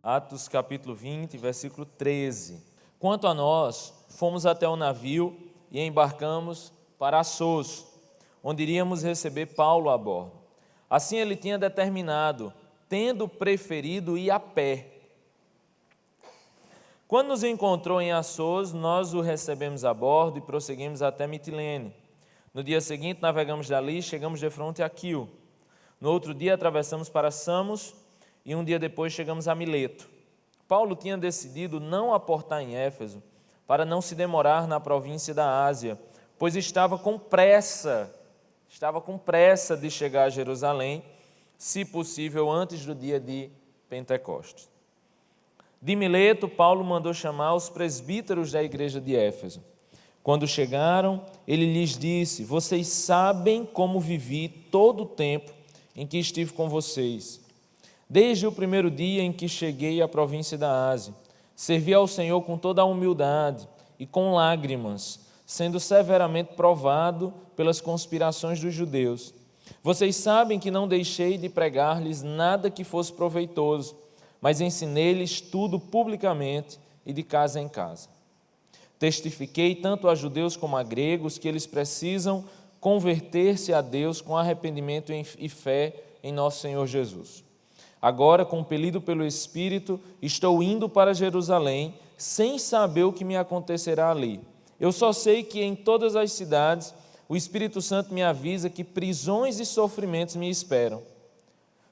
Atos capítulo 20, versículo 13. Quanto a nós, fomos até o navio e embarcamos para Assos, onde iríamos receber Paulo a bordo. Assim ele tinha determinado, tendo preferido ir a pé. Quando nos encontrou em Assos, nós o recebemos a bordo e prosseguimos até Mitilene. No dia seguinte, navegamos dali e chegamos de fronte a Quio. No outro dia, atravessamos para Samos e um dia depois chegamos a Mileto. Paulo tinha decidido não aportar em Éfeso para não se demorar na província da Ásia, pois estava com pressa de chegar a Jerusalém, se possível antes do dia de Pentecostes. De Mileto, Paulo mandou chamar os presbíteros da igreja de Éfeso. Quando chegaram, ele lhes disse: vocês sabem como vivi todo o tempo em que estive com vocês. Desde o primeiro dia em que cheguei à província da Ásia, servi ao Senhor com toda a humildade e com lágrimas, sendo severamente provado pelas conspirações dos judeus. Vocês sabem que não deixei de pregar-lhes nada que fosse proveitoso, mas ensinei-lhes tudo publicamente e de casa em casa. Testifiquei tanto a judeus como a gregos que eles precisam converter-se a Deus com arrependimento e fé em nosso Senhor Jesus. Agora, compelido pelo Espírito, estou indo para Jerusalém, sem saber o que me acontecerá ali. Eu só sei que em todas as cidades o Espírito Santo me avisa que prisões e sofrimentos me esperam.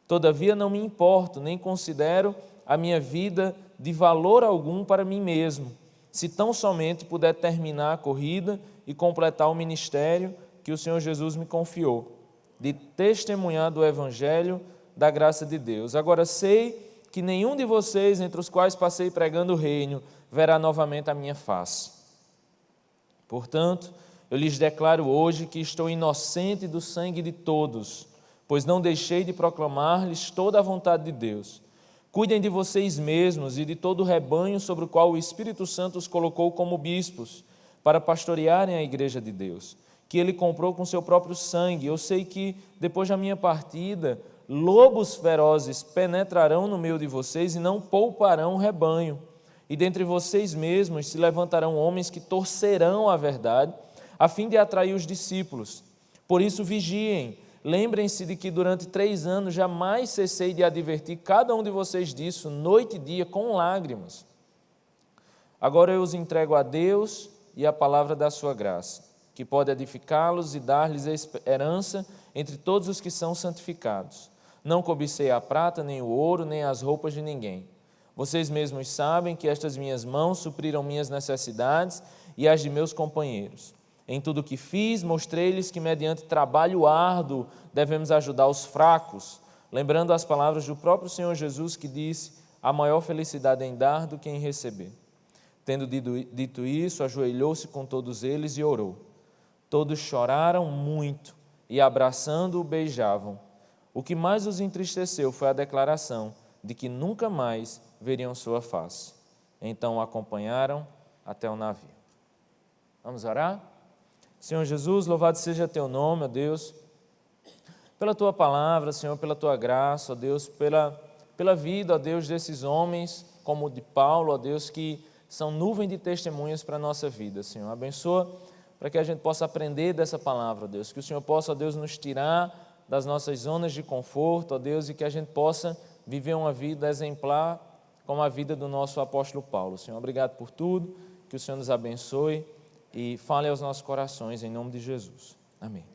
Todavia não me importo, nem considero a minha vida de valor algum para mim mesmo, se tão somente puder terminar a corrida e completar o ministério que o Senhor Jesus me confiou, de testemunhar do Evangelho da graça de Deus. Agora sei que nenhum de vocês, entre os quais passei pregando o reino, verá novamente a minha face. Portanto, eu lhes declaro hoje que estou inocente do sangue de todos, pois não deixei de proclamar-lhes toda a vontade de Deus. Cuidem de vocês mesmos e de todo o rebanho sobre o qual o Espírito Santo os colocou como bispos, para pastorearem a igreja de Deus, que ele comprou com seu próprio sangue. Eu sei que, depois da minha partida, lobos ferozes penetrarão no meio de vocês e não pouparão o rebanho. E dentre vocês mesmos se levantarão homens que torcerão a verdade, a fim de atrair os discípulos. Por isso vigiem, lembrem-se de que durante 3 anos jamais cessei de advertir cada um de vocês disso, noite e dia, com lágrimas. Agora eu os entrego a Deus e a palavra da sua graça, que pode edificá-los e dar-lhes herança entre todos os que são santificados. Não cobicei a prata, nem o ouro, nem as roupas de ninguém. Vocês mesmos sabem que estas minhas mãos supriram minhas necessidades e as de meus companheiros. Em tudo o que fiz, mostrei-lhes que, mediante trabalho árduo, devemos ajudar os fracos, lembrando as palavras do próprio Senhor Jesus, que disse: há maior felicidade em dar do que em receber. Tendo dito isso, ajoelhou-se com todos eles e orou. Todos choraram muito e, abraçando-o, beijavam. O que mais os entristeceu foi a declaração de que nunca mais veriam sua face. Então o acompanharam até o navio. Vamos orar? Senhor Jesus, louvado seja teu nome, ó Deus, pela tua palavra, Senhor, pela tua graça, ó Deus, pela vida, ó Deus, desses homens, como o de Paulo, ó Deus, que são nuvem de testemunhas para a nossa vida, Senhor. Abençoa para que a gente possa aprender dessa palavra, ó Deus, que o Senhor possa, ó Deus, nos tirar das nossas zonas de conforto, ó Deus, e que a gente possa viver uma vida exemplar como a vida do nosso apóstolo Paulo. Senhor, obrigado por tudo, que o Senhor nos abençoe e fale aos nossos corações, em nome de Jesus. Amém.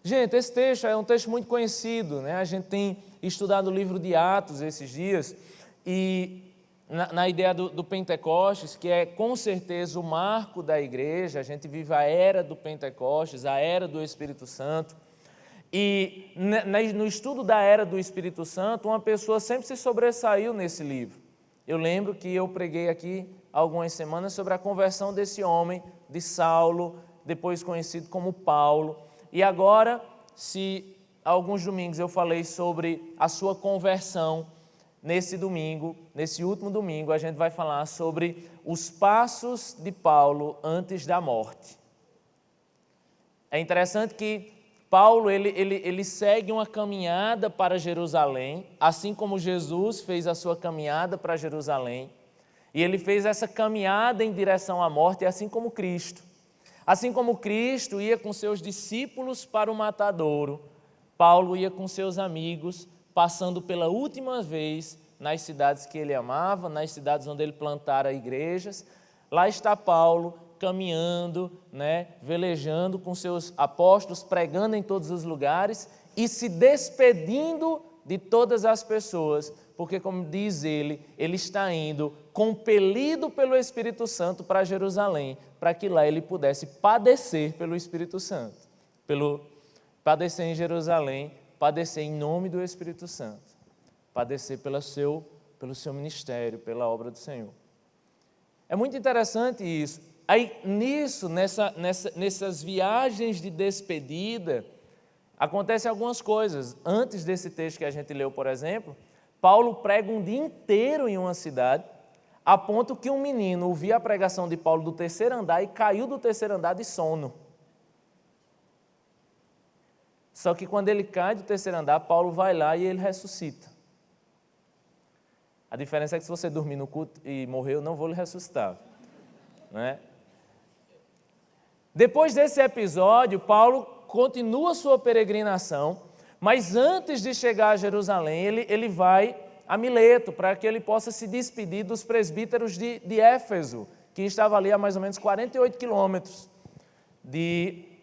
Gente, esse texto é um texto muito conhecido, né? A gente tem estudado o livro de Atos esses dias e na ideia do Pentecostes, que é com certeza o marco da igreja. A gente vive a era do Pentecostes, a era do Espírito Santo. E no estudo da era do Espírito Santo, uma pessoa sempre se sobressaiu nesse livro. Eu lembro que eu preguei aqui há algumas semanas sobre a conversão desse homem, de Saulo, depois conhecido como Paulo. E agora, se alguns domingos eu falei sobre a sua conversão, nesse domingo, nesse último domingo, a gente vai falar sobre os passos de Paulo antes da morte. É interessante que Paulo ele segue uma caminhada para Jerusalém, assim como Jesus fez a sua caminhada para Jerusalém. E ele fez essa caminhada em direção à morte, assim como Cristo. Assim como Cristo ia com seus discípulos para o matadouro, Paulo ia com seus amigos, passando pela última vez nas cidades que ele amava, nas cidades onde ele plantara igrejas. Lá está Paulo caminhando, velejando com seus apóstolos, pregando em todos os lugares e se despedindo de todas as pessoas, porque, como diz ele está indo compelido pelo Espírito Santo para Jerusalém, para que lá ele pudesse padecer pelo Espírito Santo, padecer em Jerusalém, padecer em nome do Espírito Santo, padecer pelo seu ministério, pela obra do Senhor. É muito interessante isso. Aí, nessas viagens de despedida, acontecem algumas coisas. Antes desse texto que a gente leu, por exemplo, Paulo prega um dia inteiro em uma cidade, a ponto que um menino ouvia a pregação de Paulo do terceiro andar e caiu do terceiro andar de sono. Só que quando ele cai do terceiro andar, Paulo vai lá e ele ressuscita. A diferença é que se você dormir no culto e morrer, eu não vou lhe ressuscitar. Depois desse episódio, Paulo continua sua peregrinação, mas antes de chegar a Jerusalém, ele vai a Mileto, para que ele possa se despedir dos presbíteros de Éfeso, que estava ali a mais ou menos 48 quilômetros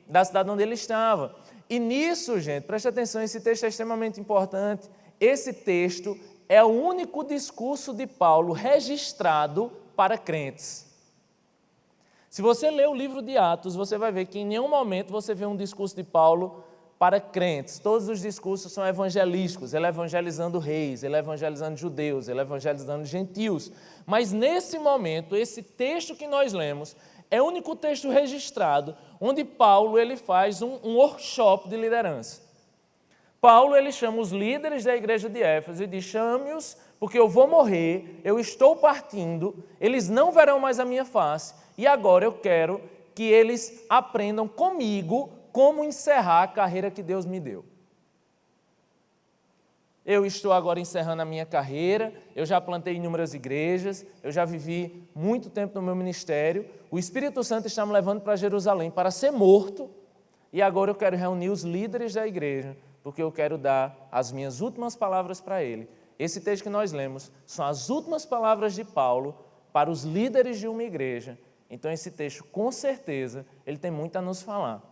da cidade onde ele estava. E nisso, gente, preste atenção, esse texto é extremamente importante. Esse texto é o único discurso de Paulo registrado para crentes. Se você ler o livro de Atos, você vai ver que em nenhum momento você vê um discurso de Paulo para crentes. Todos os discursos são evangelísticos, ele é evangelizando reis, ele é evangelizando judeus, ele é evangelizando gentios. Mas nesse momento, esse texto que nós lemos é o único texto registrado onde Paulo ele faz um workshop de liderança. Paulo ele chama os líderes da igreja de Éfeso e diz: chame-os, porque eu vou morrer, eu estou partindo, eles não verão mais a minha face, e agora eu quero que eles aprendam comigo como encerrar a carreira que Deus me deu. Eu estou agora encerrando a minha carreira, eu já plantei inúmeras igrejas, eu já vivi muito tempo no meu ministério, o Espírito Santo está me levando para Jerusalém para ser morto, e agora eu quero reunir os líderes da igreja, porque eu quero dar as minhas últimas palavras para ele. Esse texto que nós lemos são as últimas palavras de Paulo para os líderes de uma igreja. Então esse texto, com certeza, ele tem muito a nos falar.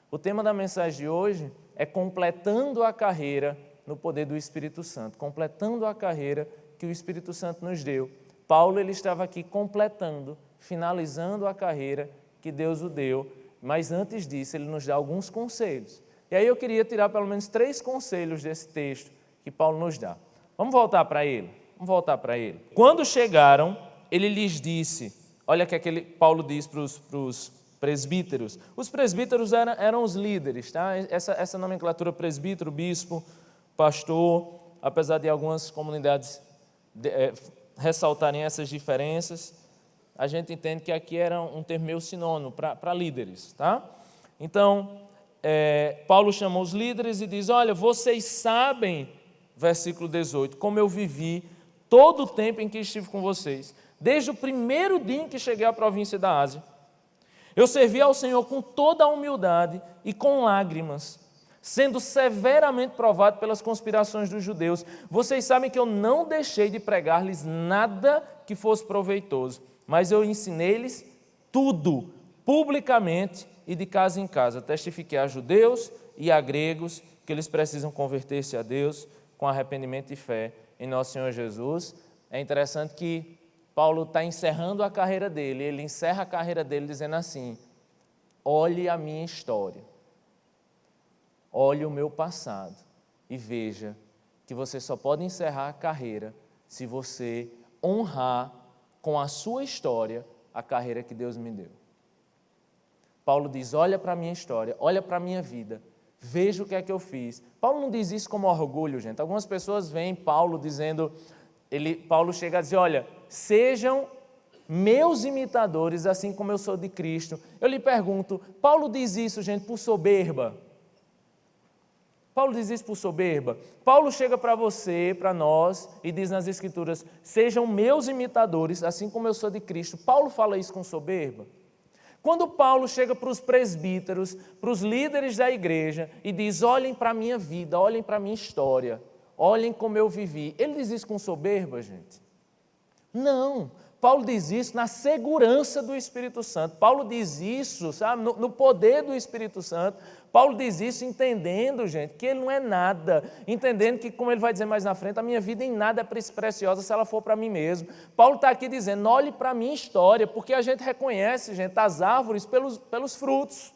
O tema da mensagem de hoje é completando a carreira no poder do Espírito Santo, completando a carreira que o Espírito Santo nos deu. Paulo ele estava aqui completando, finalizando a carreira que Deus o deu, mas antes disso ele nos dá alguns conselhos. E aí eu queria tirar pelo menos 3 conselhos desse texto que Paulo nos dá. Vamos voltar para ele? Quando chegaram, ele lhes disse, olha o que Paulo diz para os presbíteros. Os presbíteros eram os líderes, tá? Essa nomenclatura presbítero, bispo, pastor, apesar de algumas comunidades ressaltarem essas diferenças, a gente entende que aqui era um termo meio sinônimo para líderes, tá? Então, Paulo chama os líderes e diz: olha, vocês sabem, versículo 18, como eu vivi todo o tempo em que estive com vocês, desde o primeiro dia em que cheguei à província da Ásia. Eu servi ao Senhor com toda a humildade e com lágrimas, sendo severamente provado pelas conspirações dos judeus. Vocês sabem que eu não deixei de pregar-lhes nada que fosse proveitoso, mas eu ensinei-lhes tudo, publicamente e de casa em casa. Testifiquei a judeus e a gregos que eles precisam converter-se a Deus com arrependimento e fé em nosso Senhor Jesus. É interessante que Paulo está encerrando a carreira dele, ele encerra a carreira dele dizendo assim: olhe a minha história, olhe o meu passado e veja que você só pode encerrar a carreira se você honrar com a sua história a carreira que Deus me deu. Paulo diz: olha para a minha história, olha para a minha vida, veja o que é que eu fiz. Paulo não diz isso como orgulho, gente. Algumas pessoas veem Paulo dizendo, Paulo chega a dizer: olha, sejam meus imitadores, assim como eu sou de Cristo. Eu lhe pergunto, Paulo diz isso, gente, por soberba? Paulo diz isso por soberba? Paulo chega para você, para nós, e diz nas Escrituras, sejam meus imitadores, assim como eu sou de Cristo. Paulo fala isso com soberba? Quando Paulo chega para os presbíteros, para os líderes da igreja, e diz, olhem para a minha vida, olhem para a minha história, olhem como eu vivi, ele diz isso com soberba, gente? Não. Paulo diz isso na segurança do Espírito Santo. Paulo diz isso, sabe, no poder do Espírito Santo. Paulo diz isso entendendo, gente, que ele não é nada. Entendendo que, como ele vai dizer mais na frente, a minha vida em nada é preciosa se ela for para mim mesmo. Paulo está aqui dizendo, olhe para a minha história, porque a gente reconhece, gente, as árvores pelos frutos.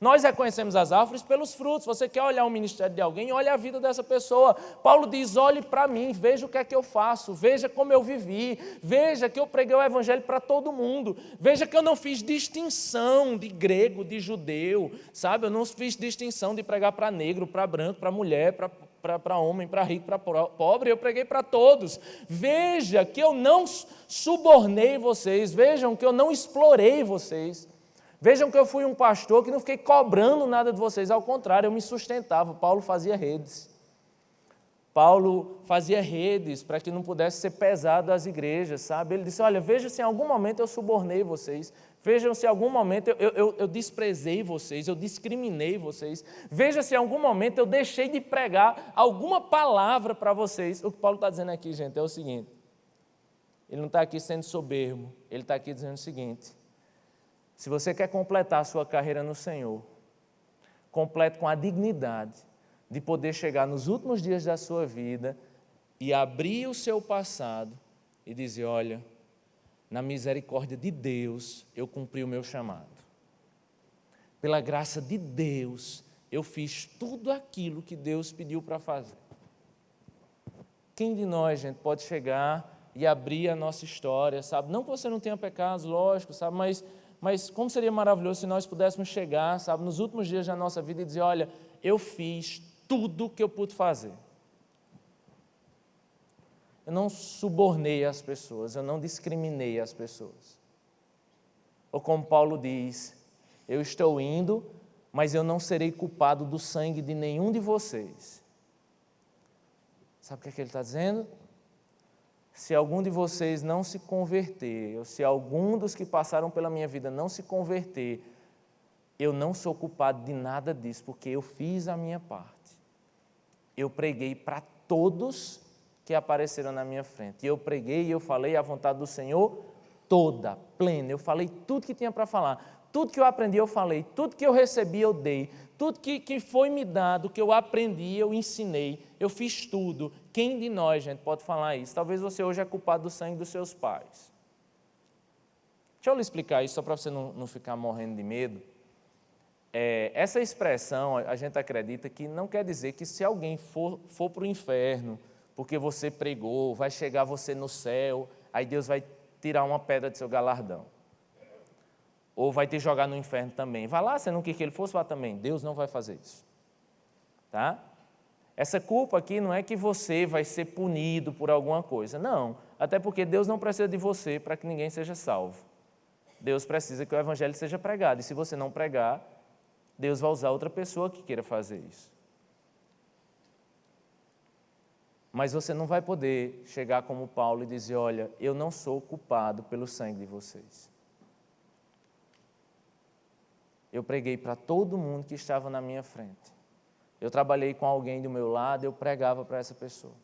Nós reconhecemos as árvores pelos frutos. Você quer olhar o ministério de alguém, olha a vida dessa pessoa. Paulo diz, olhe para mim, veja o que é que eu faço, veja como eu vivi, veja que eu preguei o evangelho para todo mundo, veja que eu não fiz distinção de grego, de judeu, sabe? Eu não fiz distinção de pregar para negro, para branco, para mulher, para homem, para rico, para pobre, eu preguei para todos. Veja que eu não subornei vocês, vejam que eu não explorei vocês. Vejam que eu fui um pastor que não fiquei cobrando nada de vocês, ao contrário, eu me sustentava. Paulo fazia redes. Paulo fazia redes para que não pudesse ser pesado às igrejas, sabe? Ele disse, olha, veja se em algum momento eu subornei vocês, vejam se em algum momento eu desprezei vocês, eu discriminei vocês, veja se em algum momento eu deixei de pregar alguma palavra para vocês. O que Paulo está dizendo aqui, gente, é o seguinte, ele não está aqui sendo soberbo, ele está aqui dizendo o seguinte, se você quer completar a sua carreira no Senhor, complete com a dignidade de poder chegar nos últimos dias da sua vida e abrir o seu passado e dizer, olha, na misericórdia de Deus, eu cumpri o meu chamado. Pela graça de Deus, eu fiz tudo aquilo que Deus pediu para fazer. Quem de nós, gente, pode chegar e abrir a nossa história, sabe? Não que você não tenha pecados, lógico, sabe? Mas como seria maravilhoso se nós pudéssemos chegar, sabe, nos últimos dias da nossa vida e dizer, olha, eu fiz tudo o que eu pude fazer. Eu não subornei as pessoas, eu não discriminei as pessoas. Ou como Paulo diz, eu estou indo, mas eu não serei culpado do sangue de nenhum de vocês. Sabe o que ele está dizendo? Se algum de vocês não se converter, ou se algum dos que passaram pela minha vida não se converter, eu não sou culpado de nada disso, porque eu fiz a minha parte. Eu preguei para todos que apareceram na minha frente. E eu preguei e eu falei a vontade do Senhor toda, plena. Eu falei tudo que tinha para falar. Tudo que eu aprendi eu falei. Tudo que eu recebi eu dei. Tudo que foi me dado, que eu aprendi, eu ensinei. Eu fiz tudo. Quem de nós, gente, pode falar isso? Talvez você hoje é culpado do sangue dos seus pais. Deixa eu lhe explicar isso, só para você não ficar morrendo de medo. Essa expressão, a gente acredita que não quer dizer que se alguém for para o inferno, porque você pregou, vai chegar você no céu, aí Deus vai tirar uma pedra do seu galardão. Ou vai te jogar no inferno também. Vai lá, você não quer que ele fosse lá também. Deus não vai fazer isso. Tá? Essa culpa aqui não é que você vai ser punido por alguma coisa. Não, até porque Deus não precisa de você para que ninguém seja salvo. Deus precisa que o evangelho seja pregado. E se você não pregar, Deus vai usar outra pessoa que queira fazer isso. Mas você não vai poder chegar como Paulo e dizer, olha, eu não sou culpado pelo sangue de vocês. Eu preguei para todo mundo que estava na minha frente. Eu trabalhei com alguém do meu lado, eu pregava para essa pessoa.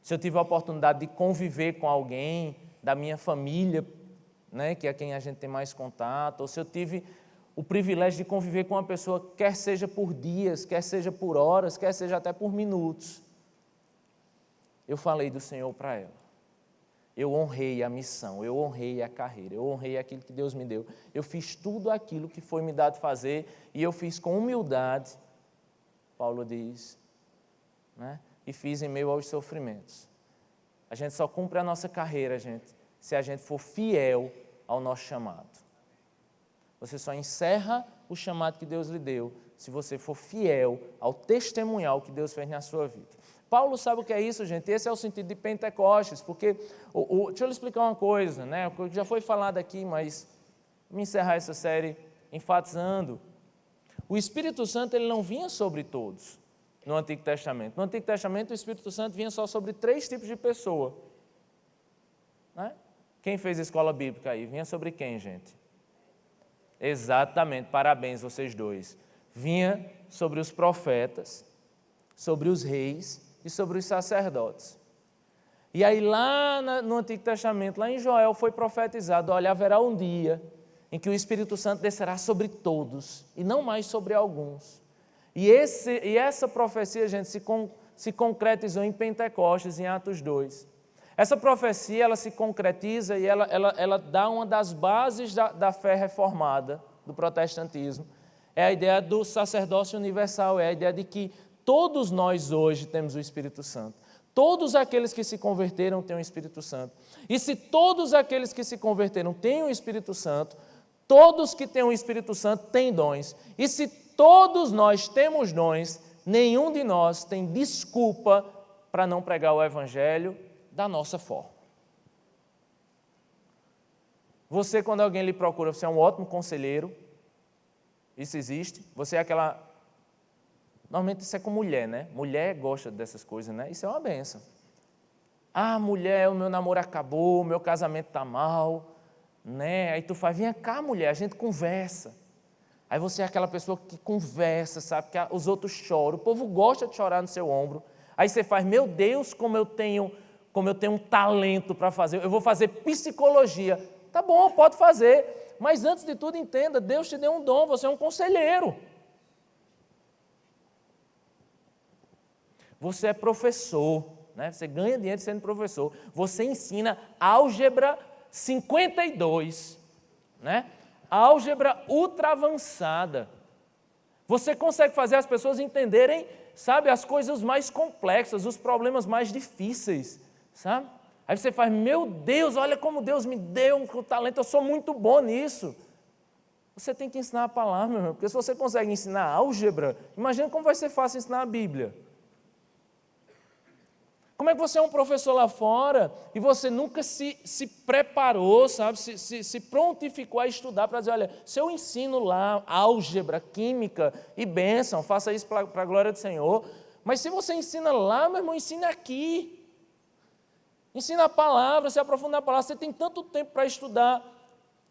Se eu tive a oportunidade de conviver com alguém da minha família, né, que é quem a gente tem mais contato, ou se eu tive o privilégio de conviver com uma pessoa, quer seja por dias, quer seja por horas, quer seja até por minutos, eu falei do Senhor para ela. Eu honrei a missão, eu honrei a carreira, eu honrei aquilo que Deus me deu. Eu fiz tudo aquilo que foi me dado fazer e eu fiz com humildade, Paulo diz, né? E fiz em meio aos sofrimentos. A gente só cumpre a nossa carreira, gente, se a gente for fiel ao nosso chamado. Você só encerra o chamado que Deus lhe deu se você for fiel ao testemunhal que Deus fez na sua vida. Paulo sabe o que é isso, gente? Esse é o sentido de Pentecostes, porque, deixa eu lhe explicar uma coisa, né? Já foi falado aqui, mas vamos encerrar essa série enfatizando. O Espírito Santo, ele não vinha sobre todos. no Antigo Testamento. No Antigo Testamento, o Espírito Santo vinha só sobre 3 tipos de pessoa. Né? Quem fez escola bíblica aí? Vinha sobre quem, gente? Exatamente, parabéns vocês dois. Vinha sobre os profetas, sobre os reis e sobre os sacerdotes. E aí lá no Antigo Testamento, lá em Joel, foi profetizado, olha, haverá um dia em que o Espírito Santo descerá sobre todos, e não mais sobre alguns. E essa profecia, gente, se concretizou em Pentecostes, em Atos 2. Essa profecia, ela se concretiza e ela dá uma das bases da fé reformada, do protestantismo. É a ideia do sacerdócio universal, é a ideia de que todos nós hoje temos o Espírito Santo. Todos aqueles que se converteram têm o Espírito Santo. E se todos aqueles que se converteram têm o Espírito Santo, todos que têm o Espírito Santo têm dons. E se todos nós temos dons, nenhum de nós tem desculpa para não pregar o Evangelho da nossa forma. Você, quando alguém lhe procura, você é um ótimo conselheiro. Isso existe. Você é aquela... Normalmente isso é com mulher, né? Mulher gosta dessas coisas, né? Isso é uma benção. Ah, mulher, o meu namoro acabou, o meu casamento está mal, né? Aí tu faz, vem cá, mulher, a gente conversa. Aí você é aquela pessoa que conversa, sabe? Que os outros choram, o povo gosta de chorar no seu ombro. Aí você faz, meu Deus, como eu tenho um talento para fazer, eu vou fazer psicologia. Tá bom, pode fazer, mas antes de tudo entenda, Deus te deu um dom, você é um conselheiro. Você é professor, né? Você ganha dinheiro sendo professor. Você ensina álgebra 52, né? Álgebra ultra avançada. Você consegue fazer as pessoas entenderem, sabe, as coisas mais complexas, os problemas mais difíceis, sabe? Aí você faz, meu Deus, olha como Deus me deu um talento, eu sou muito bom nisso. Você tem que ensinar a palavra, meu irmão, porque se você consegue ensinar álgebra, imagina como vai ser fácil ensinar a Bíblia. Como é que você é um professor lá fora e você nunca se preparou, sabe, se prontificou a estudar para dizer, olha, se eu ensino lá álgebra, química e bênção, faça isso para a glória do Senhor, mas se você ensina lá, meu irmão, ensina aqui. Ensina a palavra, se aprofunda na palavra, você tem tanto tempo para estudar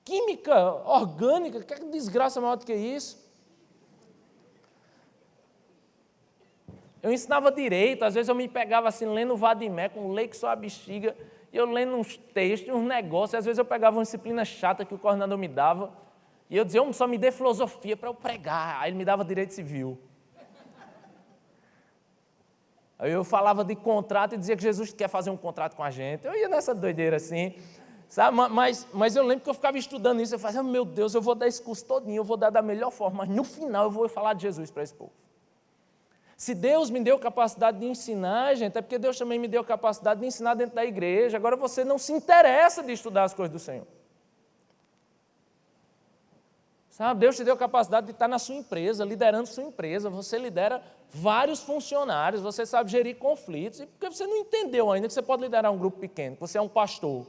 química orgânica, que desgraça maior do que isso? Eu ensinava direito, às vezes eu me pegava assim, lendo o Vadimé, com lei que só a bexiga, e eu lendo uns textos, uns negócios, e às vezes eu pegava uma disciplina chata que o coordenador me dava, e eu dizia, só me dê filosofia para eu pregar, aí ele me dava direito civil. Aí eu falava de contrato e dizia que Jesus quer fazer um contrato com a gente, eu ia nessa doideira assim, sabe? Mas eu lembro que eu ficava estudando isso, eu fazia, meu Deus, eu vou dar esse curso todinho, eu vou dar da melhor forma, mas no final eu vou falar de Jesus para esse povo. Se Deus me deu capacidade de ensinar, gente, é porque Deus também me deu capacidade de ensinar dentro da igreja. Agora você não se interessa de estudar as coisas do Senhor. Sabe, Deus te deu capacidade de estar na sua empresa, liderando sua empresa. Você lidera vários funcionários, você sabe gerir conflitos. E porque você não entendeu ainda que você pode liderar um grupo pequeno, que você é um pastor.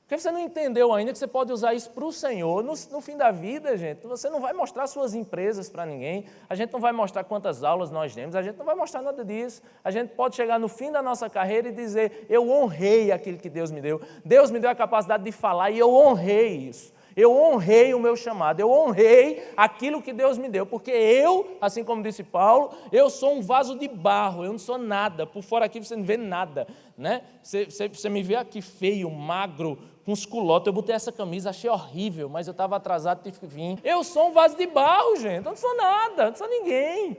Porque você não entendeu ainda que você pode usar isso para o Senhor. No fim da vida, gente, você não vai mostrar suas empresas para ninguém, a gente não vai mostrar quantas aulas nós temos, a gente não vai mostrar nada disso. A gente pode chegar no fim da nossa carreira e dizer, eu honrei aquilo que Deus me deu. Deus me deu a capacidade de falar e eu honrei isso. Eu honrei o meu chamado, eu honrei aquilo que Deus me deu, porque eu, assim como disse Paulo, eu sou um vaso de barro, eu não sou nada, por fora aqui você não vê nada, né? Você me vê aqui feio, magro, com uns culotes, eu botei essa camisa, achei horrível, mas eu estava atrasado, tive que vir. Eu sou um vaso de barro, gente, eu não sou nada, eu não sou ninguém.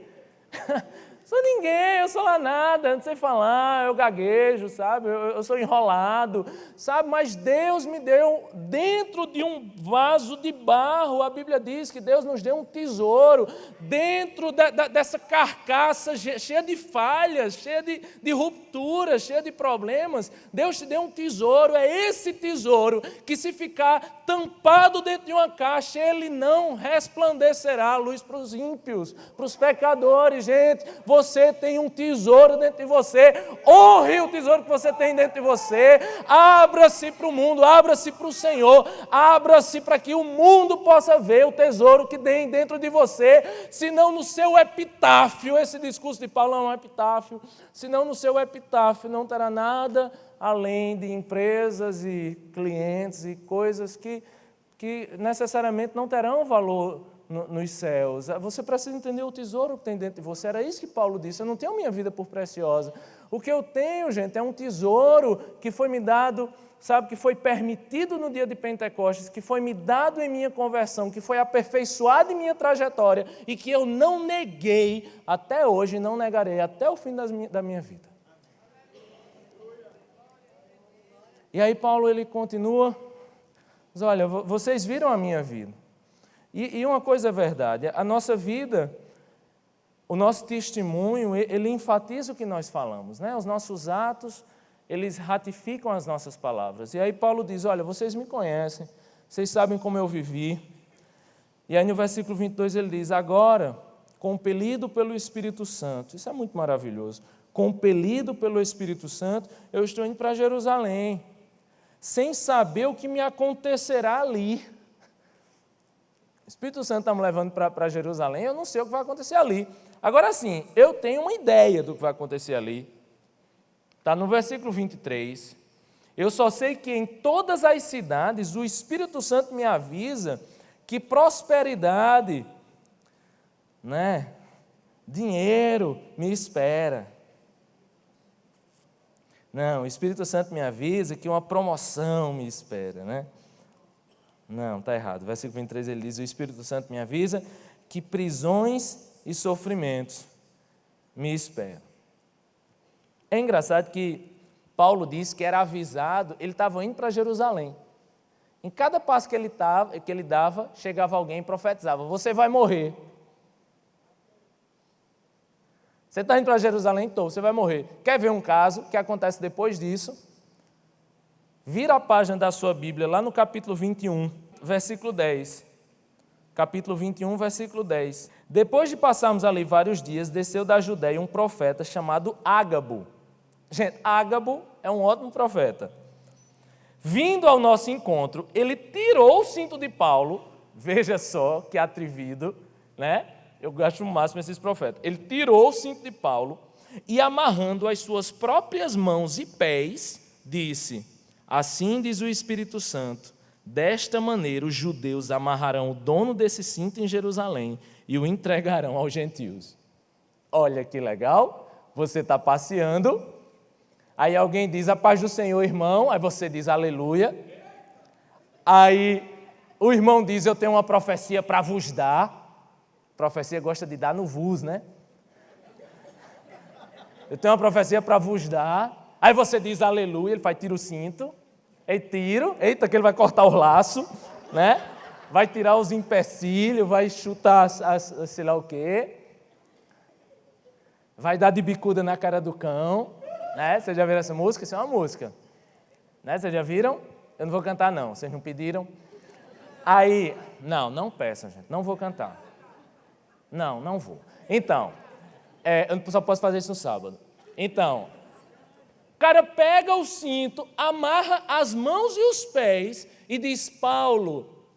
Sou ninguém, eu sou lá nada, não sei falar, eu gaguejo, sabe, eu sou enrolado, sabe, mas Deus me deu dentro de um vaso de barro, a Bíblia diz que Deus nos deu um tesouro, dentro dessa carcaça cheia de falhas, cheia de rupturas, cheia de problemas, Deus te deu um tesouro, é esse tesouro que se ficar tampado dentro de uma caixa, ele não resplandecerá a luz para os ímpios, para os pecadores, gente. você tem um tesouro dentro de você. Honre o tesouro que você tem dentro de você. Abra-se para o mundo, abra-se para o Senhor, abra-se para que o mundo possa ver o tesouro que tem dentro de você, senão no seu epitáfio, esse discurso de Paulo é um epitáfio, senão no seu epitáfio não terá nada além de empresas e clientes e coisas que necessariamente não terão valor nos céus. Você precisa entender o tesouro que tem dentro de você. Era isso que Paulo disse: eu não tenho minha vida por preciosa. O que eu tenho, gente, é um tesouro que foi me dado, sabe, que foi permitido no dia de Pentecostes, que foi me dado em minha conversão, que foi aperfeiçoado em minha trajetória e que eu não neguei até hoje, não negarei até o fim da minha vida. E aí Paulo ele continua, diz: olha, vocês viram a minha vida. E uma coisa é verdade, a nossa vida, o nosso testemunho, ele enfatiza o que nós falamos, né? Os nossos atos, eles ratificam as nossas palavras. E aí Paulo diz: olha, vocês me conhecem, vocês sabem como eu vivi. E aí no versículo 22 ele diz: agora, compelido pelo Espírito Santo, isso é muito maravilhoso, compelido pelo Espírito Santo, eu estou indo para Jerusalém, sem saber o que me acontecerá ali. O Espírito Santo está me levando para Jerusalém, eu não sei o que vai acontecer ali. Agora sim, eu tenho uma ideia do que vai acontecer ali. Está no versículo 23. Eu só sei que em todas as cidades o Espírito Santo me avisa que prosperidade, né, dinheiro me espera. Não, o Espírito Santo me avisa que uma promoção me espera, né? Não, está errado. Versículo 23 ele diz: o Espírito Santo me avisa que prisões e sofrimentos me esperam. É engraçado que Paulo disse que era avisado, ele estava indo para Jerusalém. Em cada passo que ele dava, chegava alguém e profetizava: você vai morrer. Você está indo para Jerusalém? Então, você vai morrer. Quer ver um caso que acontece depois disso? Vira a página da sua Bíblia, lá no capítulo 21, versículo 10. Capítulo 21, versículo 10. Depois de passarmos ali vários dias, desceu da Judéia um profeta chamado Ágabo. Gente, Ágabo é um ótimo profeta. Vindo ao nosso encontro, ele tirou o cinto de Paulo. Veja só que atrevido, né? Eu acho o máximo esses profetas. Ele tirou o cinto de Paulo e, amarrando as suas próprias mãos e pés, disse: assim diz o Espírito Santo, desta maneira os judeus amarrarão o dono desse cinto em Jerusalém e o entregarão aos gentios. Olha que legal, você está passeando, aí alguém diz: a paz do Senhor, irmão, aí você diz aleluia, aí o irmão diz: eu tenho uma profecia para vos dar. Profecia gosta de dar no vos, né? Eu tenho uma profecia para vos dar. Aí você diz aleluia, ele faz: tira o cinto. Aí tiro, eita que ele vai cortar o laço, né? Vai tirar os empecilhos, vai chutar sei lá o quê. Vai dar de bicuda na cara do cão, né? Vocês já viram essa música? Isso é uma música, né? Vocês já viram? Eu não vou cantar não, vocês não pediram. Aí, não peçam, gente, não vou cantar. Não vou. Então, eu só posso fazer isso no sábado. Então, o cara pega o cinto, amarra as mãos e os pés e diz: Paulo,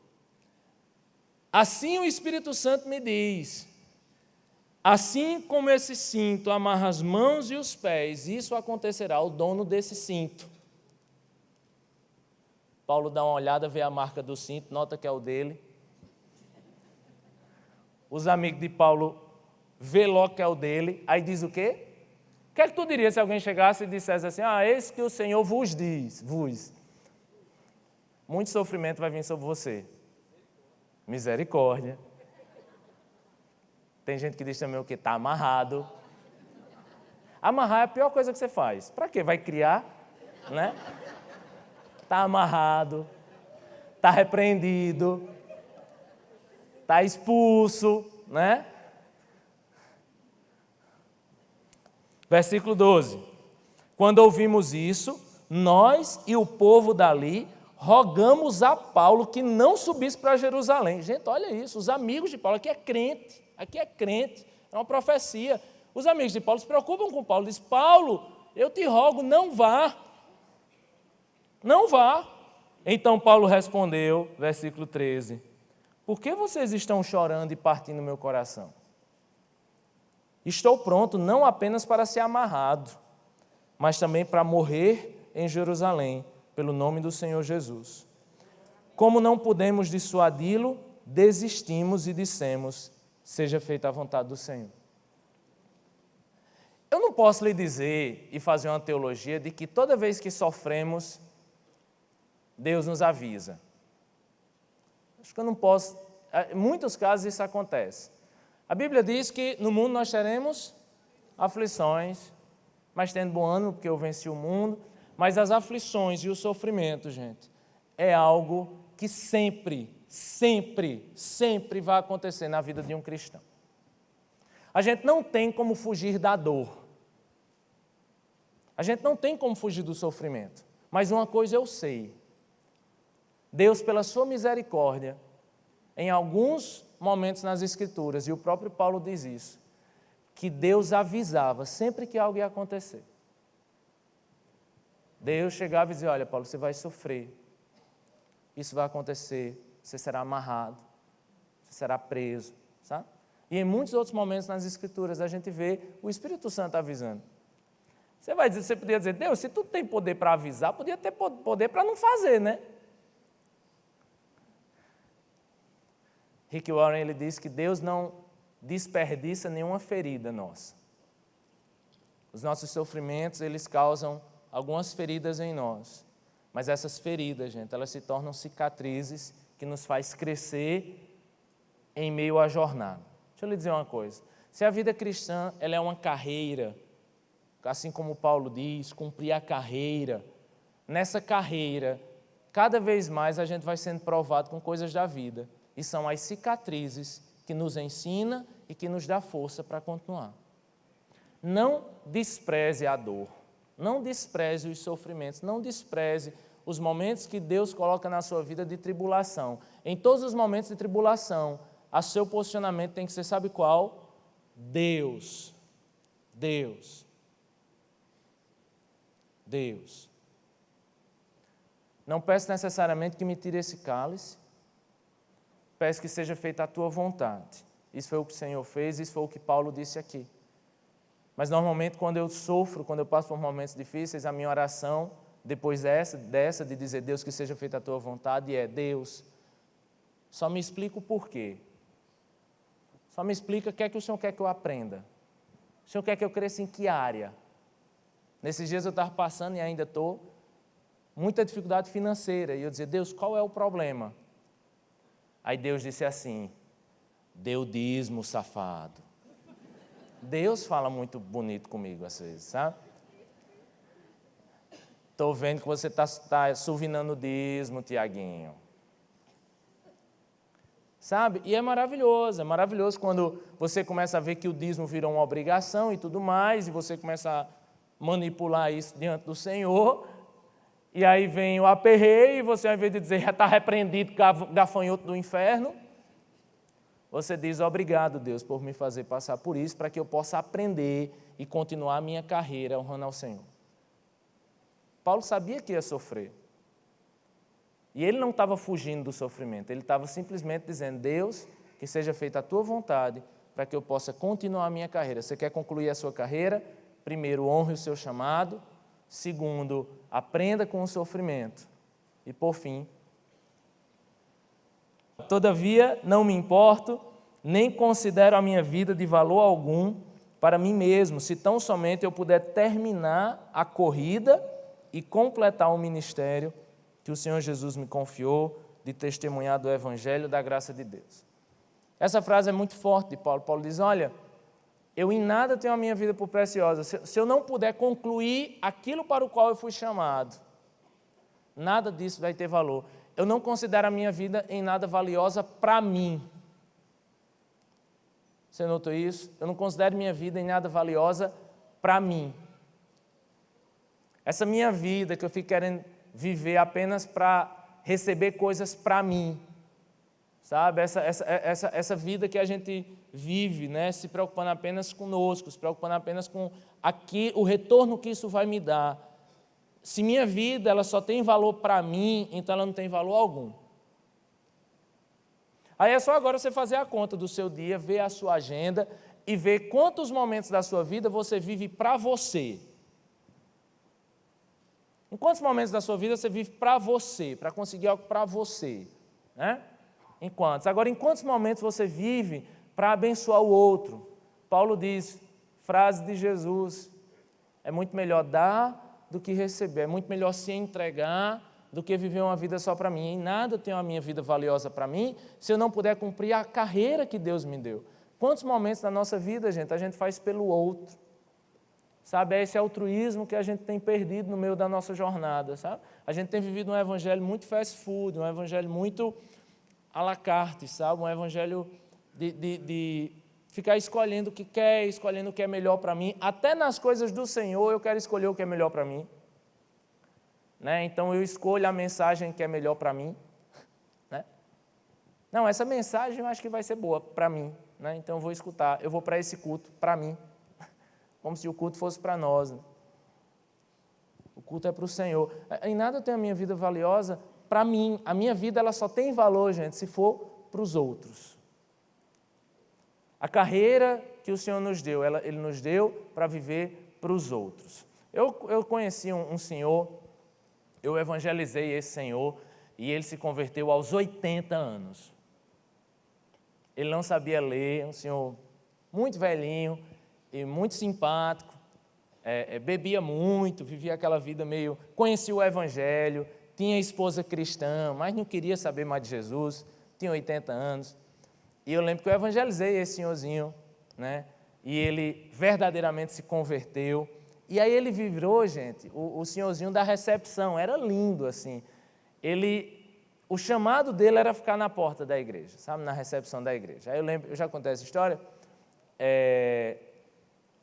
assim o Espírito Santo me diz, assim como esse cinto amarra as mãos e os pés, isso acontecerá ao dono desse cinto. Paulo dá uma olhada, vê a marca do cinto, nota que é o dele. Os amigos de Paulo vê logo que é o dele, aí diz o quê? O que é que tu diria se alguém chegasse e dissesse assim: eis que o Senhor vos diz, muito sofrimento vai vir sobre você. Misericórdia. Tem gente que diz também o quê? Está amarrado. Amarrar é a pior coisa que você faz. Para quê? Vai criar, né? Está amarrado, está repreendido, está expulso, né? Versículo 12. Quando ouvimos isso, nós e o povo dali rogamos a Paulo que não subisse para Jerusalém. Gente, olha isso, os amigos de Paulo, aqui é crente, é uma profecia. Os amigos de Paulo se preocupam com Paulo. Diz: Paulo, eu te rogo, não vá. Não vá. Então Paulo respondeu, versículo 13: por que vocês estão chorando e partindo meu coração? Estou pronto não apenas para ser amarrado, mas também para morrer em Jerusalém, pelo nome do Senhor Jesus. Como não pudemos dissuadi-lo, desistimos e dissemos: seja feita a vontade do Senhor. Eu não posso lhe dizer e fazer uma teologia de que toda vez que sofremos, Deus nos avisa. Acho que eu não posso. Em muitos casos isso acontece. A Bíblia diz que no mundo nós teremos aflições, mas tendo bom ânimo, porque eu venci o mundo. Mas as aflições e o sofrimento, gente, é algo que sempre vai acontecer na vida de um cristão. A gente não tem como fugir da dor. A gente não tem como fugir do sofrimento. Mas uma coisa eu sei: Deus, pela sua misericórdia, em alguns momentos nas Escrituras, e o próprio Paulo diz isso, que Deus avisava sempre que algo ia acontecer. Deus chegava e dizia: olha, Paulo, você vai sofrer, isso vai acontecer, você será amarrado, você será preso, sabe? E em muitos outros momentos nas Escrituras a gente vê o Espírito Santo avisando. Você podia dizer: Deus, se tu tem poder para avisar, podia ter poder para não fazer, né? Rick Warren, ele diz que Deus não desperdiça nenhuma ferida nossa. Os nossos sofrimentos, eles causam algumas feridas em nós. Mas essas feridas, gente, elas se tornam cicatrizes que nos faz crescer em meio à jornada. Deixa eu lhe dizer uma coisa. Se a vida cristã ela é uma carreira, assim como Paulo diz, cumprir a carreira, nessa carreira, cada vez mais a gente vai sendo provado com coisas da vida. E são as cicatrizes que nos ensinam e que nos dá força para continuar. Não despreze a dor, não despreze os sofrimentos, não despreze os momentos que Deus coloca na sua vida de tribulação. Em todos os momentos de tribulação, o seu posicionamento tem que ser, sabe qual? Deus. Deus. Deus. Não peço necessariamente que me tire esse cálice, peço que seja feita a tua vontade. Isso foi o que o Senhor fez, isso foi o que Paulo disse aqui. Mas normalmente quando eu sofro, quando eu passo por momentos difíceis, a minha oração, depois dessa de dizer: Deus, que seja feita a tua vontade, é: Deus, só me explica o porquê. Só me explica o que é que o Senhor quer que eu aprenda. O Senhor quer que eu cresça em que área? Nesses dias eu estava passando e ainda estou, muita dificuldade financeira. E eu dizia: Deus, qual é o problema? Aí Deus disse assim: dê o dízimo, safado. Deus fala muito bonito comigo às vezes, sabe? Estou vendo que você está suvinando o dízimo, Tiaguinho. Sabe? E é maravilhoso quando você começa a ver que o dízimo virou uma obrigação e tudo mais, e você começa a manipular isso diante do Senhor, e aí vem o aperreio, e você, ao invés de dizer: já está repreendido, gafanhoto do inferno, você diz: obrigado, Deus, por me fazer passar por isso, para que eu possa aprender e continuar a minha carreira honrando ao Senhor. Paulo sabia que ia sofrer. E ele não estava fugindo do sofrimento, ele estava simplesmente dizendo: Deus, que seja feita a tua vontade, para que eu possa continuar a minha carreira. Você quer concluir a sua carreira? Primeiro, honre o seu chamado. Segundo, aprenda com o sofrimento. E por fim, todavia, não me importo, nem considero a minha vida de valor algum para mim mesmo, se tão somente eu puder terminar a corrida e completar o ministério que o Senhor Jesus me confiou de testemunhar do Evangelho da graça de Deus. Essa frase é muito forte de Paulo. Paulo diz: olha, eu em nada tenho a minha vida por preciosa. Se eu não puder concluir aquilo para o qual eu fui chamado, nada disso vai ter valor. Eu não considero a minha vida em nada valiosa para mim. Você notou isso? Eu não considero minha vida em nada valiosa para mim. Essa minha vida que eu fico querendo viver apenas para receber coisas para mim, sabe? Essa vida que a gente vive, né? Se preocupando apenas conosco, se preocupando apenas com aqui, o retorno que isso vai me dar. Se minha vida ela só tem valor para mim, então ela não tem valor algum. Aí é só agora você fazer a conta do seu dia, ver a sua agenda e ver quantos momentos da sua vida você vive para você. Em quantos momentos da sua vida você vive para você, para conseguir algo para você? Né? Em quantos? Agora, em quantos momentos você vive para abençoar o outro? Paulo diz, frase de Jesus, é muito melhor dar do que receber, é muito melhor se entregar do que viver uma vida só para mim. Em nada eu tenho a minha vida valiosa para mim se eu não puder cumprir a carreira que Deus me deu. Quantos momentos da nossa vida, a gente faz pelo outro? Sabe, é esse altruísmo que a gente tem perdido no meio da nossa jornada, sabe? A gente tem vivido um evangelho muito fast food, um evangelho muito à la carte, sabe? Um evangelho de ficar escolhendo o que quer, escolhendo o que é melhor para mim. Até nas coisas do Senhor eu quero escolher o que é melhor para mim. Né? Então eu escolho a mensagem que é melhor para mim. Né? Não, essa mensagem eu acho que vai ser boa para mim. Né? Então eu vou escutar, eu vou para esse culto para mim. Como se o culto fosse para nós. Né? O culto é para o Senhor. Em nada eu tenho a minha vida valiosa para mim. A minha vida ela só tem valor, gente, se for para os outros. A carreira que o Senhor nos deu, Ele nos deu para viver para os outros. Eu conheci um senhor, eu evangelizei esse senhor e ele se converteu aos 80 anos. Ele não sabia ler, um senhor muito velhinho e muito simpático, bebia muito, vivia aquela vida meio... Conhecia o evangelho, tinha esposa cristã, mas não queria saber mais de Jesus, tinha 80 anos. E eu lembro que eu evangelizei esse senhorzinho, né? E ele verdadeiramente se converteu. E aí ele virou, gente, o senhorzinho da recepção, era lindo, assim. O chamado dele era ficar na porta da igreja, sabe, na recepção da igreja. Aí eu já contei essa história.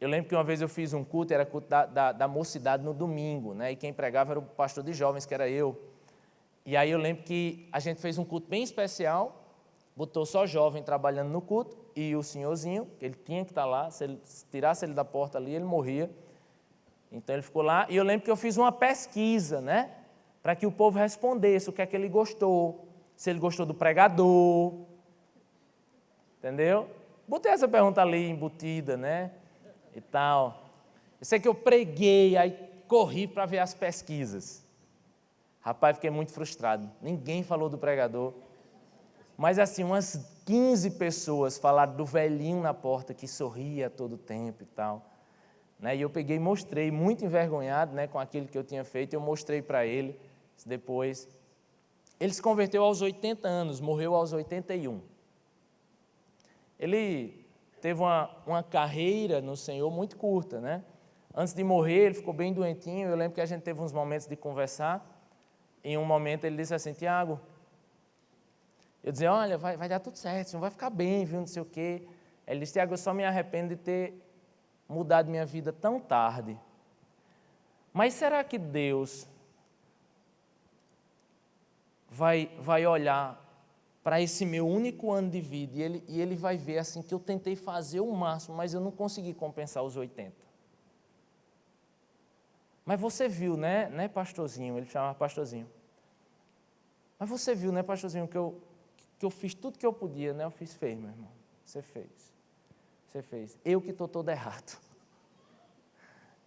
Eu lembro que uma vez eu fiz um culto, era culto da mocidade no domingo, né? E quem pregava era o pastor de jovens, que era eu. E aí eu lembro que a gente fez um culto bem especial, botou só jovem trabalhando no culto, e o senhorzinho, ele tinha que estar lá, se tirasse ele da porta ali, ele morria. Então ele ficou lá, e eu lembro que eu fiz uma pesquisa, né? Para que o povo respondesse o que é que ele gostou, se ele gostou do pregador, entendeu? Botei essa pergunta ali embutida, né? E tal. Eu sei que eu preguei, aí corri para ver as pesquisas. Rapaz, fiquei muito frustrado. Ninguém falou do pregador. Mas assim, umas 15 pessoas falaram do velhinho na porta que sorria todo tempo e tal. Né? E eu peguei e mostrei, muito envergonhado, né, com aquilo que eu tinha feito, eu mostrei para ele depois. Ele se converteu aos 80 anos, morreu aos 81. Ele teve uma carreira no Senhor muito curta, né? Antes de morrer, ele ficou bem doentinho. Eu lembro que a gente teve uns momentos de conversar. Em um momento ele disse assim, Tiago, eu dizia, olha, vai dar tudo certo, você não vai ficar bem, viu, não sei o quê. Ele disse, Tiago, eu só me arrependo de ter mudado minha vida tão tarde. Mas será que Deus vai olhar para esse meu único ano de vida e ele vai ver assim que eu tentei fazer o máximo, mas eu não consegui compensar os 80. Mas você viu, né, pastorzinho? Ele chamava pastorzinho. Mas você viu, né, pastorzinho, que eu fiz tudo que eu podia, né? Eu fez, meu irmão. Você fez. Você fez. Eu que estou todo errado.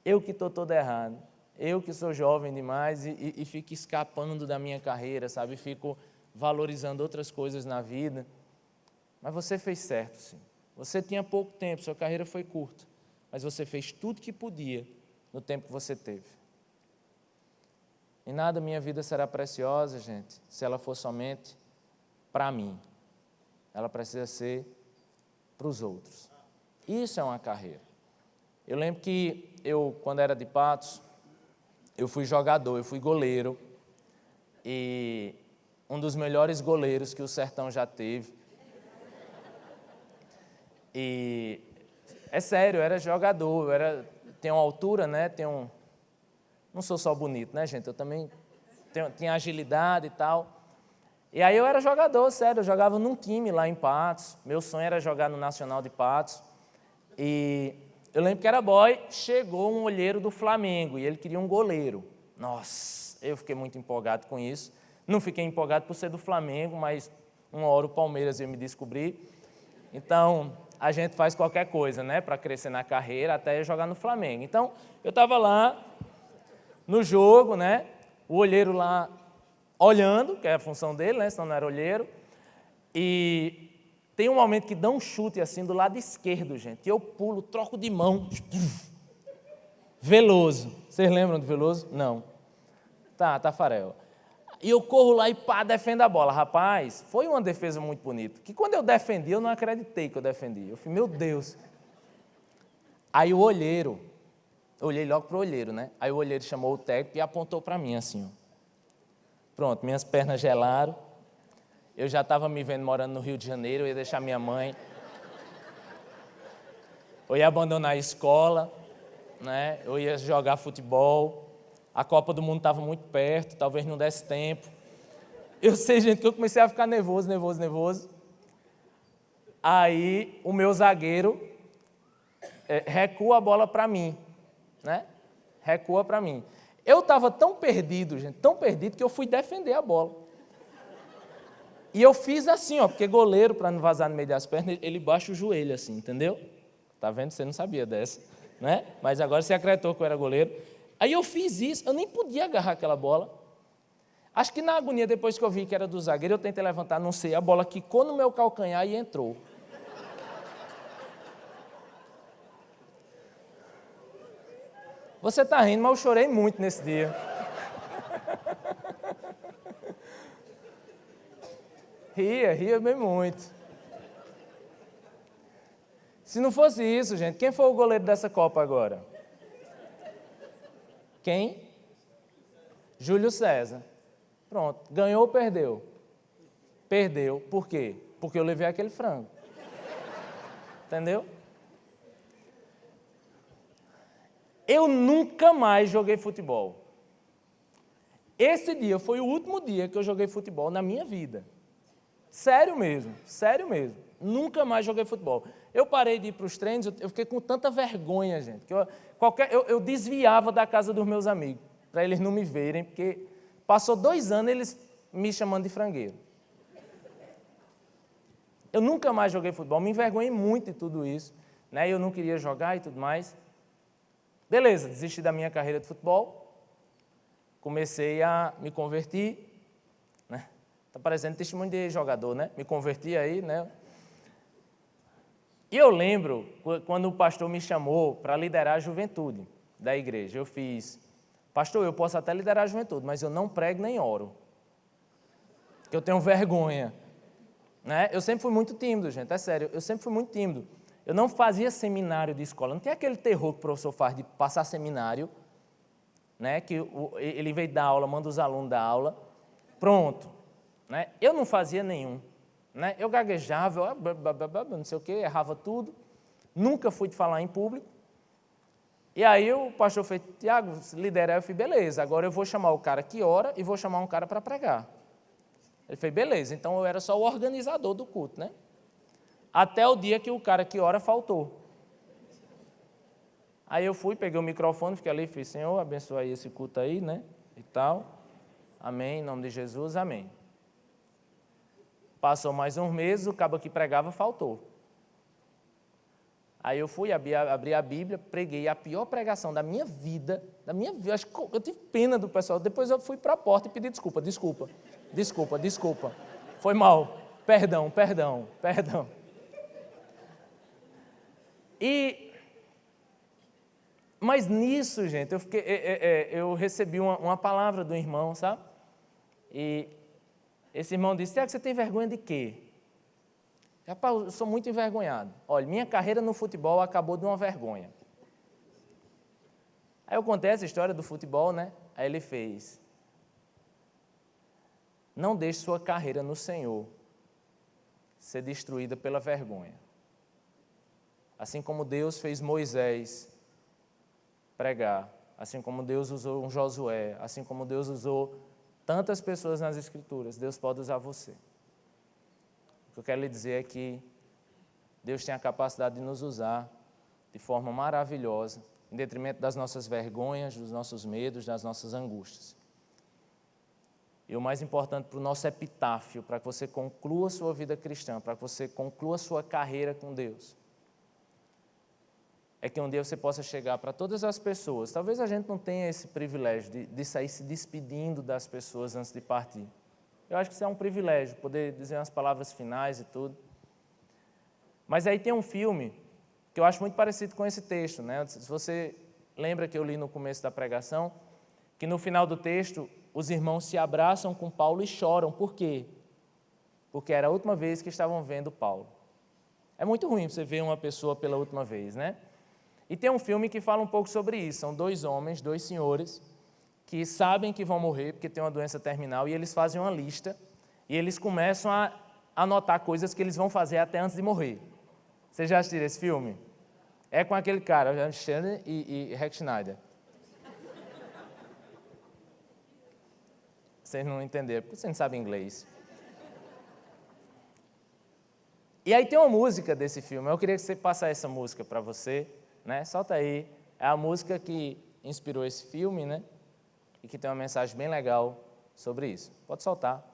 Eu que estou todo errado. Eu que sou jovem demais e fico escapando da minha carreira, sabe? Fico valorizando outras coisas na vida. Mas você fez certo, sim. Você tinha pouco tempo, sua carreira foi curta. Mas você fez tudo que podia no tempo que você teve. E nada minha vida será preciosa, gente, se ela for somente para mim. Ela precisa ser para os outros. Isso é uma carreira. Eu lembro que quando era de Patos, eu fui jogador, eu fui goleiro. E um dos melhores goleiros que o Sertão já teve. E é sério, eu era jogador, tenho uma altura, né? Não sou só bonito, né, gente? Eu também tinha agilidade e tal. E aí eu era jogador, sério, eu jogava num time lá em Patos. Meu sonho era jogar no Nacional de Patos. E eu lembro que era boy, chegou um olheiro do Flamengo e ele queria um goleiro. Nossa, eu fiquei muito empolgado com isso. Não fiquei empolgado por ser do Flamengo, mas uma hora o Palmeiras ia me descobrir. Então, a gente faz qualquer coisa, né, para crescer na carreira, até jogar no Flamengo. Então, eu estava lá no jogo, né, o olheiro lá olhando, que é a função dele, né, senão não era olheiro, e tem um momento que dá um chute assim do lado esquerdo, gente, e eu pulo, troco de mão, Veloso. Vocês lembram do Veloso? Não. Tá, Tafarel. E eu corro lá e pá, defendo a bola. Rapaz, foi uma defesa muito bonita. Que quando eu defendi, eu não acreditei que eu defendi. Eu falei, meu Deus. Aí o olheiro, eu olhei logo pro olheiro, né? Aí o olheiro chamou o técnico e apontou para mim assim, ó. Pronto, minhas pernas gelaram. Eu já estava me vendo morando no Rio de Janeiro, eu ia deixar minha mãe. Eu ia abandonar a escola, né? Eu ia jogar futebol. A Copa do Mundo estava muito perto, talvez não desse tempo. Eu sei, gente, que eu comecei a ficar nervoso. Aí o meu zagueiro recua a bola para mim, né? Recua para mim. Eu estava tão perdido, gente, tão perdido, que eu fui defender a bola. E eu fiz assim, ó, porque goleiro, para não vazar no meio das pernas, ele baixa o joelho assim, entendeu? Tá vendo? Você não sabia dessa, né? Mas agora você acreditou que eu era goleiro. Aí eu fiz isso, eu nem podia agarrar aquela bola. Acho que na agonia, depois que eu vi que era do zagueiro, eu tentei levantar, não sei, a bola quicou no meu calcanhar e entrou. Você está rindo, mas eu chorei muito nesse dia. Ria bem muito. Se não fosse isso, gente, quem foi o goleiro dessa Copa agora? Quem? Júlio César. Pronto. Ganhou ou perdeu? Perdeu. Por quê? Porque eu levei aquele frango. Entendeu? Eu nunca mais joguei futebol. Esse dia foi o último dia que eu joguei futebol na minha vida. Sério mesmo. Nunca mais joguei futebol. Eu parei de ir para os treinos, eu fiquei com tanta vergonha, gente, que eu desviava da casa dos meus amigos, para eles não me verem, porque passou 2 anos eles me chamando de frangueiro. Eu nunca mais joguei futebol, me envergonhei muito de tudo isso, né? Eu não queria jogar e tudo mais. Beleza, desisti da minha carreira de futebol, comecei a me converter, né? Está parecendo testemunho de jogador, né? Me converti aí, né? E eu lembro, quando o pastor me chamou para liderar a juventude da igreja, eu fiz, pastor, eu posso até liderar a juventude, mas eu não prego nem oro, porque eu tenho vergonha, né? Eu sempre fui muito tímido, gente, é sério, eu sempre fui muito tímido. Eu não fazia seminário de escola, não tem aquele terror que o professor faz de passar seminário, né? Que ele veio dar aula, manda os alunos dar aula, pronto, né? Eu não fazia nenhum. Né? Eu gaguejava, não sei o quê, errava tudo, nunca fui de falar em público. E aí o pastor fez, Tiago, lidera. Eu falei, beleza, agora eu vou chamar o cara que ora e vou chamar um cara para pregar. Ele fez, beleza, então eu era só o organizador do culto, né? Até o dia que o cara que ora faltou. Aí eu fui, peguei o microfone, fiquei ali e fiz, Senhor, abençoa aí esse culto aí, né? E tal. Amém, em nome de Jesus, amém. Passou mais uns meses, o cabo que pregava faltou. Aí eu fui, abri a Bíblia, preguei a pior pregação da minha vida, acho que eu tive pena do pessoal, depois eu fui para a porta e pedi desculpa. Foi mal, perdão. Mas nisso, gente, eu recebi uma palavra do irmão, sabe? E esse irmão disse, Tiago, você tem vergonha de quê? Rapaz, eu sou muito envergonhado. Olha, minha carreira no futebol acabou de uma vergonha. Aí eu contei essa história do futebol, né? Aí ele fez, não deixe sua carreira no Senhor ser destruída pela vergonha. Assim como Deus fez Moisés pregar, assim como Deus usou um Josué, assim como Deus usou tantas pessoas nas Escrituras, Deus pode usar você. O que eu quero lhe dizer é que Deus tem a capacidade de nos usar de forma maravilhosa, em detrimento das nossas vergonhas, dos nossos medos, das nossas angústias. E o mais importante para o nosso epitáfio, para que você conclua a sua vida cristã, para que você conclua a sua carreira com Deus, é que um dia você possa chegar para todas as pessoas. Talvez a gente não tenha esse privilégio de sair se despedindo das pessoas antes de partir. Eu acho que isso é um privilégio, poder dizer umas palavras finais e tudo. Mas aí tem um filme que eu acho muito parecido com esse texto, né? Se você lembra que eu li no começo da pregação, que no final do texto os irmãos se abraçam com Paulo e choram. Por quê? Porque era a última vez que estavam vendo Paulo. É muito ruim você ver uma pessoa pela última vez, né? E tem um filme que fala um pouco sobre isso. São dois homens, dois senhores, que sabem que vão morrer porque tem uma doença terminal e eles fazem uma lista e eles começam a anotar coisas que eles vão fazer até antes de morrer. Vocês já assistiram esse filme? É com aquele cara, Alexander e Rex Schneider. Vocês não entenderam, porque vocês não sabem inglês. E aí tem uma música desse filme, eu queria que você passasse essa música para você, né? Solta aí, é a música que inspirou esse filme, né? E que tem uma mensagem bem legal sobre isso. Pode soltar.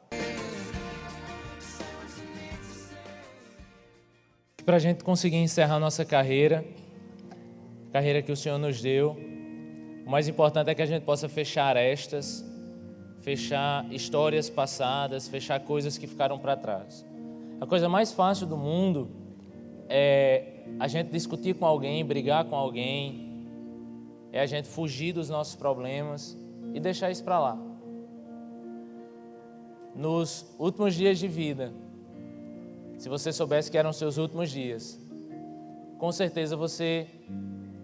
Para a gente conseguir encerrar a nossa carreira que o Senhor nos deu, o mais importante é que a gente possa fechar arestas, fechar histórias passadas, fechar coisas que ficaram para trás. A coisa mais fácil do mundo é a gente discutir com alguém, brigar com alguém, é a gente fugir dos nossos problemas e deixar isso para lá. Nos últimos dias de vida, se você soubesse que eram seus últimos dias, com certeza você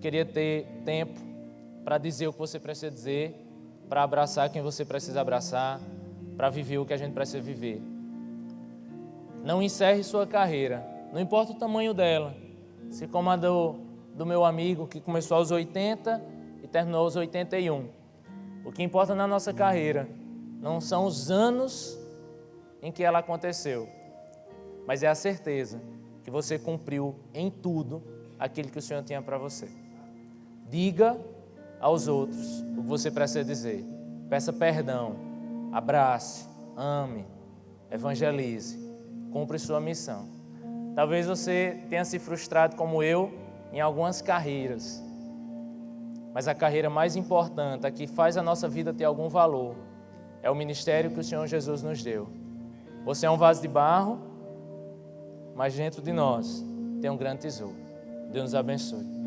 queria ter tempo para dizer o que você precisa dizer, para abraçar quem você precisa abraçar, para viver o que a gente precisa viver. Não encerre sua carreira, não importa o tamanho dela. Se como a do meu amigo que começou aos 80 e terminou aos 81. O que importa na nossa carreira não são os anos em que ela aconteceu, mas é a certeza que você cumpriu em tudo aquilo que o Senhor tinha para você. Diga aos outros o que você precisa dizer. Peça perdão, abrace, ame, evangelize, cumpra sua missão. Talvez você tenha se frustrado como eu em algumas carreiras, mas a carreira mais importante, a que faz a nossa vida ter algum valor, é o ministério que o Senhor Jesus nos deu. Você é um vaso de barro, mas dentro de nós tem um grande tesouro. Deus nos abençoe.